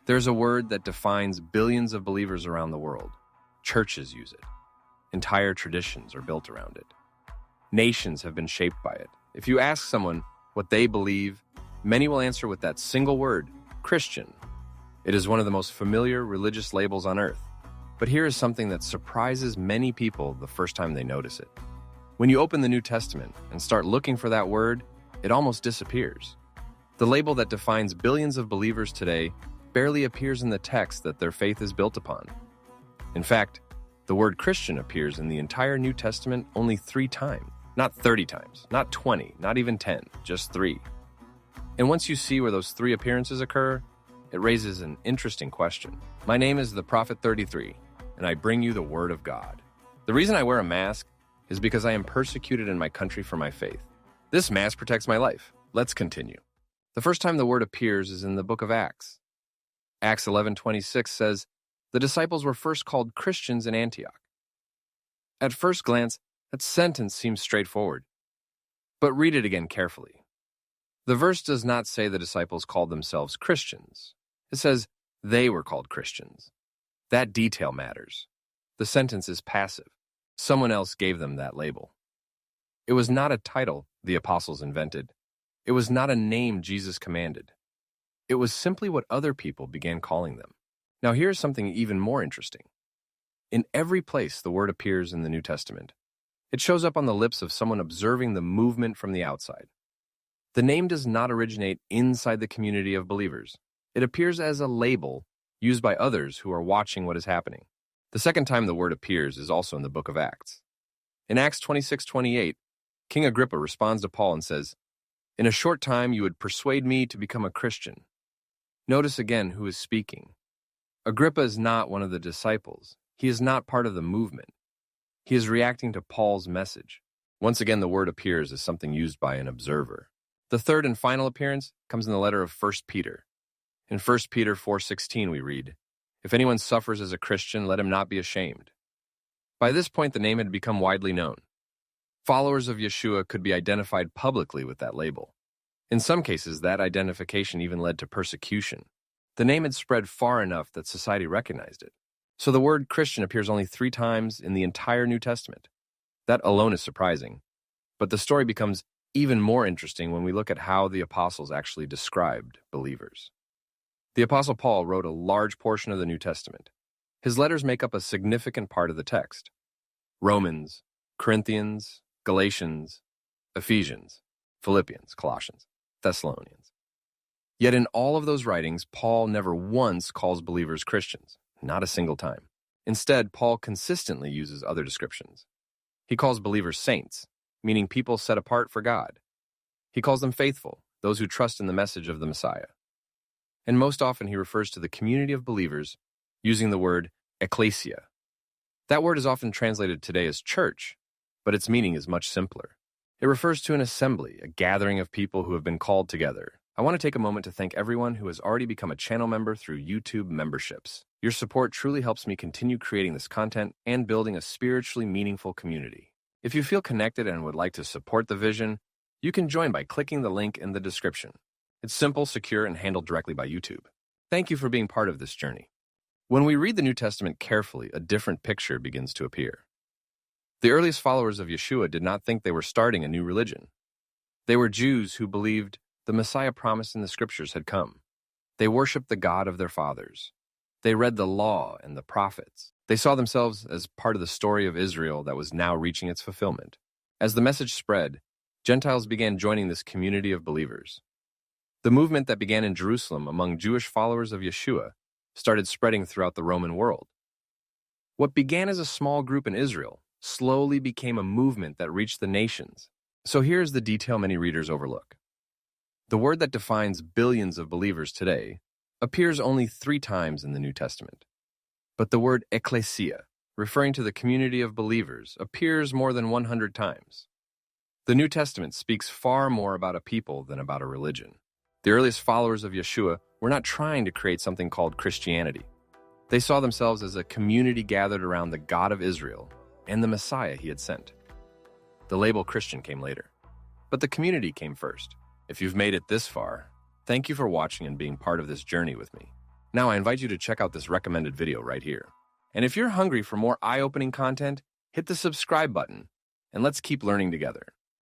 There's a word that defines billions of believers around the world. Churches use it. Entire traditions are built around it. Nations have been shaped by it. If you ask someone what they believe, many will answer with that single word, Christian. It is one of the most familiar religious labels on earth. But here is something that surprises many people the first time they notice it. When you open the New Testament and start looking for that word, it almost disappears. The label that defines billions of believers today barely appears in the text that their faith is built upon. In fact, the word Christian appears in the entire New Testament only 3 times. Not 30 times, not 20, not even 10, just 3. And once you see where those 3 appearances occur, it raises an interesting question. My name is the Prophet 33, and I bring you the Word of God. The reason I wear a mask is because I am persecuted in my country for my faith. This mask protects my life. Let's continue. The first time the word appears is in the book of Acts. Acts 11:26 says, "The disciples were first called Christians in Antioch." At first glance, that sentence seems straightforward. But read it again carefully. The verse does not say the disciples called themselves Christians. It says they were called Christians. That detail matters. The sentence is passive. Someone else gave them that label. It was not a title the apostles invented. It was not a name Jesus commanded. It was simply what other people began calling them. Now here's something even more interesting. In every place the word appears in the New Testament, it shows up on the lips of someone observing the movement from the outside. The name does not originate inside the community of believers. It appears as a label used by others who are watching what is happening. The second time the word appears is also in the book of Acts. In Acts 26:28, King Agrippa responds to Paul and says, "In a short time you would persuade me to become a Christian." Notice again who is speaking. Agrippa is not one of the disciples. He is not part of the movement. He is reacting to Paul's message. Once again, the word appears as something used by an observer. The third and final appearance comes in the letter of 1 Peter. In 1 Peter 4:16 we read, "If anyone suffers as a Christian, let him not be ashamed." By this point, the name had become widely known. Followers of Yeshua could be identified publicly with that label. In some cases, that identification even led to persecution. The name had spread far enough that society recognized it. So the word Christian appears only 3 times in the entire New Testament. That alone is surprising. But the story becomes even more interesting when we look at how the apostles actually described believers. The apostle Paul wrote a large portion of the New Testament. His letters make up a significant part of the text. Romans, Corinthians, Galatians, Ephesians, Philippians, Colossians, Thessalonians. Yet in all of those writings, Paul never once calls believers Christians. Not a single time. Instead, Paul consistently uses other descriptions. He calls believers saints, meaning people set apart for God. He calls them faithful, those who trust in the message of the Messiah. And most often he refers to the community of believers using the word ekklesia. That word is often translated today as church, but its meaning is much simpler. It refers to an assembly, a gathering of people who have been called together. I want to take a moment to thank everyone who has already become a channel member through YouTube memberships. Your support truly helps me continue creating this content and building a spiritually meaningful community. If you feel connected and would like to support the vision, you can join by clicking the link in the description. It's simple, secure, and handled directly by YouTube. Thank you for being part of this journey. When we read the New Testament carefully, a different picture begins to appear. The earliest followers of Yeshua did not think they were starting a new religion. They were Jews who believed the Messiah promised in the Scriptures had come. They worshiped the God of their fathers. They read the law and the prophets. They saw themselves as part of the story of Israel that was now reaching its fulfillment. As the message spread, Gentiles began joining this community of believers. The movement that began in Jerusalem among Jewish followers of Yeshua started spreading throughout the Roman world. What began as a small group in Israel slowly became a movement that reached the nations. So here's the detail many readers overlook. The word that defines billions of believers today appears only 3 times in the New Testament. But the word ekklesia, referring to the community of believers, appears more than 100 times. The New Testament speaks far more about a people than about a religion. The earliest followers of Yeshua were not trying to create something called Christianity. They saw themselves as a community gathered around the God of Israel and the Messiah he had sent. The label Christian came later, but the community came first. If you've made it this far, thank you for watching and being part of this journey with me. Now I invite you to check out this recommended video right here. And if you're hungry for more eye-opening content, hit the subscribe button, and let's keep learning together.